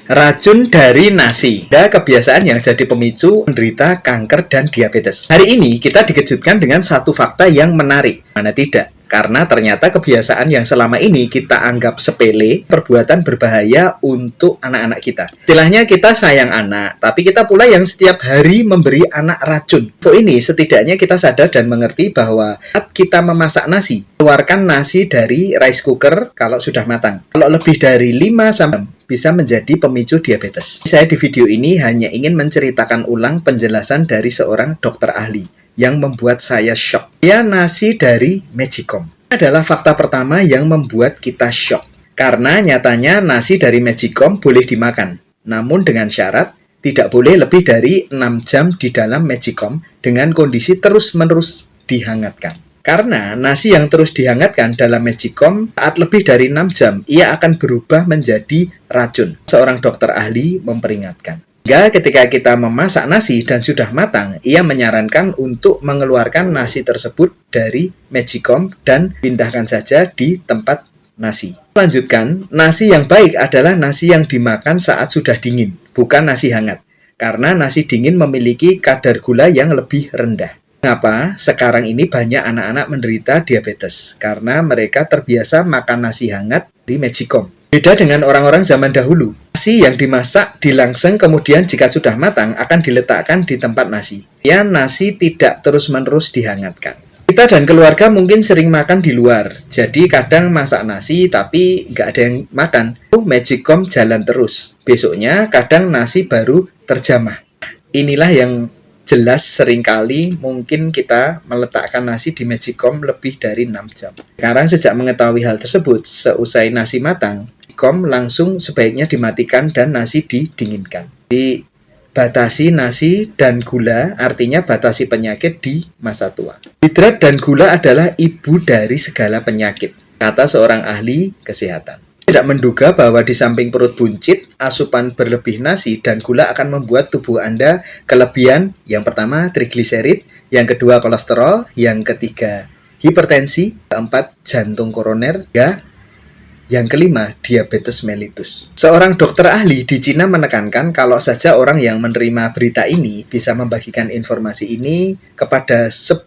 Racun dari nasi. Ada kebiasaan yang jadi pemicu menderita kanker dan diabetes. Hari ini kita dikejutkan dengan satu fakta yang menarik. Mana tidak? Karena ternyata kebiasaan yang selama ini kita anggap sepele, perbuatan berbahaya untuk anak-anak kita. Istilahnya kita sayang anak, tapi kita pula yang setiap hari memberi anak racun. Ini setidaknya kita sadar dan mengerti bahwa saat kita memasak nasi, keluarkan nasi dari rice cooker kalau sudah matang. Kalau lebih dari 5 sampai bisa menjadi pemicu diabetes. Saya di video ini hanya ingin menceritakan ulang penjelasan dari seorang dokter ahli yang membuat saya shock. Nasi dari Magicom adalah fakta pertama yang membuat kita shock. Karena nyatanya nasi dari Magicom boleh dimakan, namun dengan syarat tidak boleh lebih dari 6 jam di dalam Magicom dengan kondisi terus-menerus dihangatkan. Karena nasi yang terus dihangatkan dalam Magicom saat lebih dari 6 jam, ia akan berubah menjadi racun. Seorang dokter ahli memperingatkan. Hingga ketika kita memasak nasi dan sudah matang, ia menyarankan untuk mengeluarkan nasi tersebut dari Magicom dan pindahkan saja di tempat nasi. Lanjutkan, nasi yang baik adalah nasi yang dimakan saat sudah dingin, bukan nasi hangat. Karena nasi dingin memiliki kadar gula yang lebih rendah. Mengapa sekarang ini banyak anak-anak menderita diabetes? Karena mereka terbiasa makan nasi hangat di Magicom. Beda dengan orang-orang zaman dahulu. Nasi yang dimasak dilangseng kemudian jika sudah matang akan diletakkan di tempat nasi. Nasi tidak terus-menerus dihangatkan. Kita dan keluarga mungkin sering makan di luar. Jadi kadang masak nasi tapi nggak ada yang makan. Magicom jalan terus. Besoknya kadang nasi baru terjamah. Inilah yang jelas seringkali mungkin kita meletakkan nasi di Magicom lebih dari 6 jam. Sekarang sejak mengetahui hal tersebut, seusai nasi matang, Magicom langsung sebaiknya dimatikan dan nasi didinginkan. Dibatasi nasi dan gula, artinya batasi penyakit di masa tua. Hidrat dan gula adalah ibu dari segala penyakit, kata seorang ahli kesehatan. Tidak menduga bahwa di samping perut buncit, asupan berlebih nasi dan gula akan membuat tubuh Anda kelebihan. Yang pertama, trigliserid. Yang kedua, kolesterol. Yang ketiga, hipertensi. Keempat, jantung koroner. Yang kelima, diabetes mellitus. Seorang dokter ahli di Cina menekankan kalau saja orang yang menerima berita ini bisa membagikan informasi ini kepada 10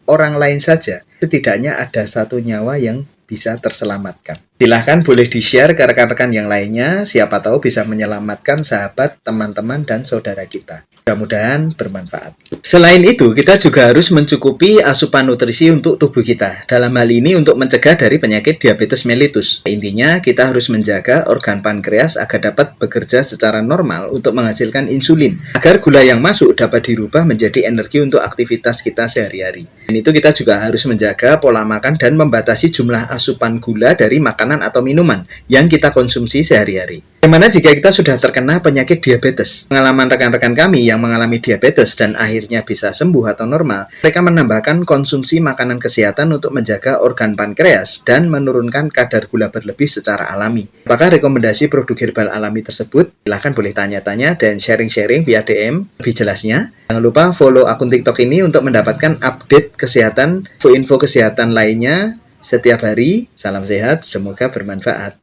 orang lain saja, setidaknya ada 1 nyawa yang bisa terselamatkan. Silahkan boleh di-share ke rekan-rekan yang lainnya, siapa tahu bisa menyelamatkan sahabat, teman-teman, dan saudara kita. Mudah-mudahan bermanfaat. Selain itu, kita juga harus mencukupi asupan nutrisi untuk tubuh kita. Dalam hal ini untuk mencegah dari penyakit diabetes mellitus. Intinya, kita harus menjaga organ pankreas agar dapat bekerja secara normal untuk menghasilkan insulin. Agar gula yang masuk dapat dirubah menjadi energi untuk aktivitas kita sehari-hari. Dan itu kita juga harus menjaga pola makan dan membatasi jumlah asupan gula dari makanan atau minuman yang kita konsumsi sehari-hari. Bagaimana jika kita sudah terkena penyakit diabetes? Pengalaman rekan-rekan kami yang mengalami diabetes dan akhirnya bisa sembuh atau normal, mereka menambahkan konsumsi makanan kesehatan untuk menjaga organ pankreas dan menurunkan kadar gula berlebih secara alami. Apakah rekomendasi produk herbal alami tersebut? Silahkan boleh tanya-tanya dan sharing-sharing via DM lebih jelasnya. Jangan lupa follow akun TikTok ini untuk mendapatkan update kesehatan, info kesehatan lainnya setiap hari. Salam sehat, semoga bermanfaat.